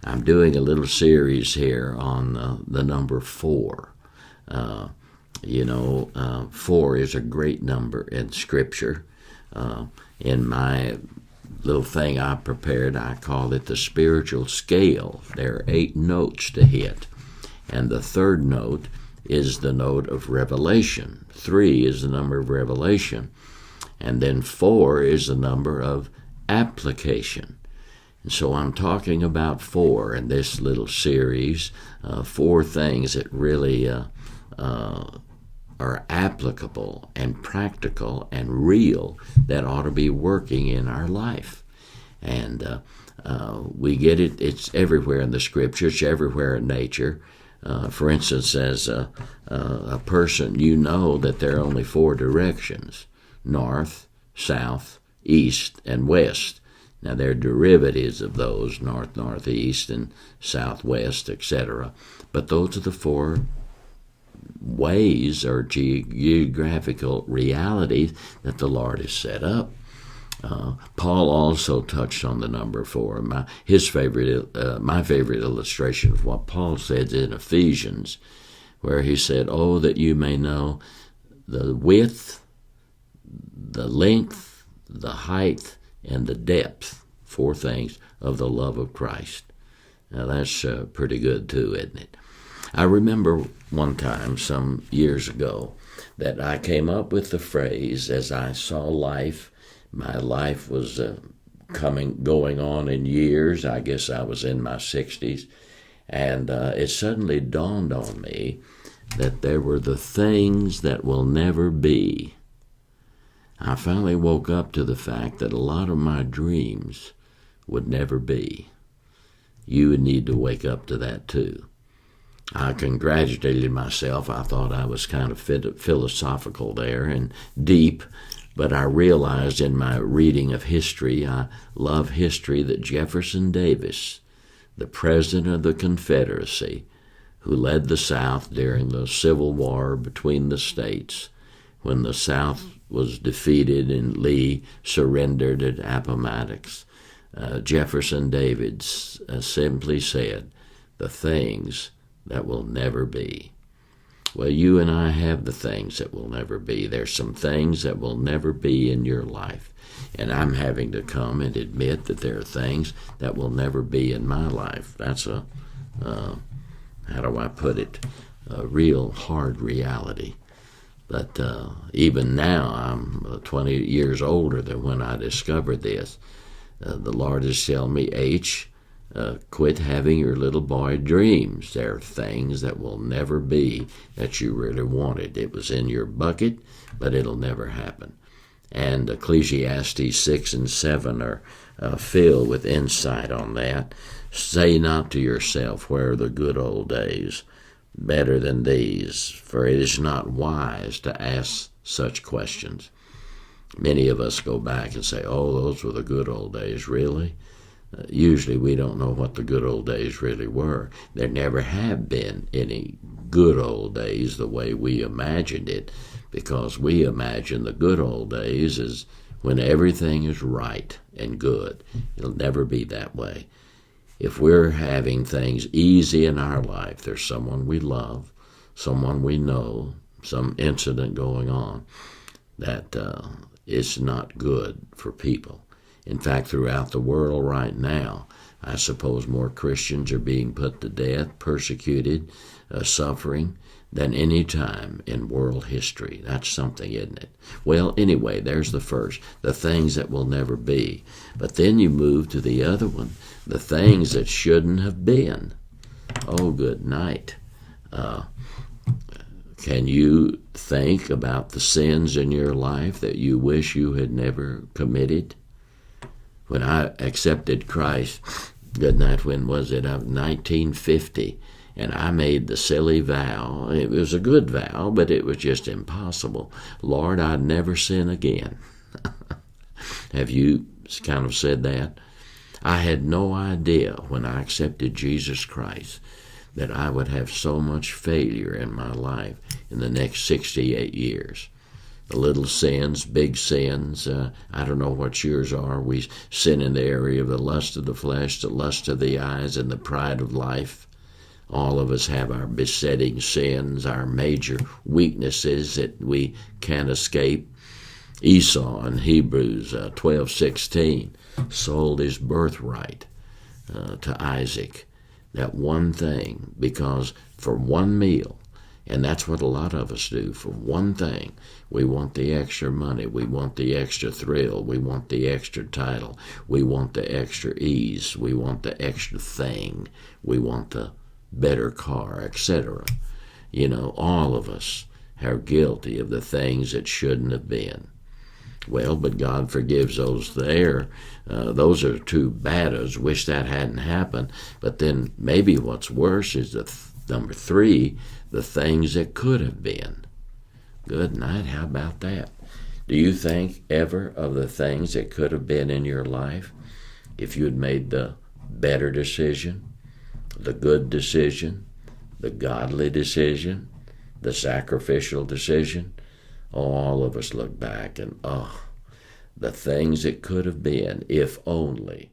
I'm doing a little series here on the number 4. 4 is a great number in Scripture. In my little thing I prepared, I call it the spiritual scale. There are 8 notes to hit, and the third note is the note of revelation. 3 is the number of revelation, and then 4 is the number of application. And so I'm talking about 4 in this little series, 4 things that really are applicable and practical and real that ought to be working in our life. And we get it, it's everywhere in the Scriptures, everywhere in nature. For instance, as a person, you know that there are only 4 directions: north, south, east, and west. Now, there are derivatives of those, north, northeast, and southwest, etc. But those are the 4 ways or geographical realities that the Lord has set up. Paul also touched on the number 4. My favorite illustration of what Paul says in Ephesians, where he said, "Oh, that you may know the width, the length, the height, and the depth," 4 things, "of the love of Christ." Now that's pretty good too, isn't it? I remember one time some years ago that I came up with the phrase, as I saw life. My life was going on in years. I guess I was in my 60s, and it suddenly dawned on me that there were the things that will never be. I finally woke up to the fact that a lot of my dreams would never be. You would need to wake up to that too. I congratulated myself. I thought I was kind of philosophical there and deep, but I realized in my reading of history, I love history, that Jefferson Davis, the President of the Confederacy, who led the South during the Civil War between the states, when the South was defeated and Lee surrendered at Appomattox, Jefferson Davis simply said, "The things that will never be." Well, you and I have the things that will never be. There's some things that will never be in your life, and I'm having to come and admit that there are things that will never be in my life. That's a, how do I put it, a real hard reality. But even now, I'm 20 years older than when I discovered this. The Lord is telling me, quit having your little boy dreams. There are things that will never be that you really wanted. It was in your bucket, but it'll never happen. And Ecclesiastes 6 and 7 are filled with insight on that. "Say not to yourself, where are the good old days? Better than these, for it is not wise to ask such questions." Many of us go back and say, "Oh, those were the good old days." Really? Usually we don't know what the good old days really were. There never have been any good old days the way we imagined it, because we imagine the good old days is when everything is right and good. It'll never be that way. If we're having things easy in our life, there's someone we love, someone we know, some incident going on that is not good for people. In fact, throughout the world right now, I suppose more Christians are being put to death, persecuted, suffering, than any time in world history. That's something, isn't it? Well, anyway, there's the first, the things that will never be. But then you move to the other one, the things that shouldn't have been. Oh, good night. Can you think about the sins in your life that you wish you had never committed? When I accepted Christ, good night, when was it? 1950. And I made the silly vow. It was a good vow, but it was just impossible. Lord, I'd never sin again. Have you kind of said that? I had no idea when I accepted Jesus Christ that I would have so much failure in my life in the next 68 years. little sins, big sins. I don't know what yours are. We sin in the area of the lust of the flesh, the lust of the eyes, and the pride of life. All of us have our besetting sins, our major weaknesses that we can't escape. Esau in Hebrews 12:16 sold his birthright to Isaac. That one thing, because for one meal, and that's what a lot of us do, for one thing, we want the extra money, we want the extra thrill, we want the extra title, we want the extra ease, we want the extra thing, we want the better car, etc. All of us are guilty of the things that shouldn't have been. Well, but God forgives those there. Those are too bad. I wish that hadn't happened. But then maybe what's worse is number 3, the things that could have been. Good night. How about that? Do you think ever of the things that could have been in your life if you had made the better decision, the good decision, the godly decision, the sacrificial decision? All of us look back and, the things that could have been if only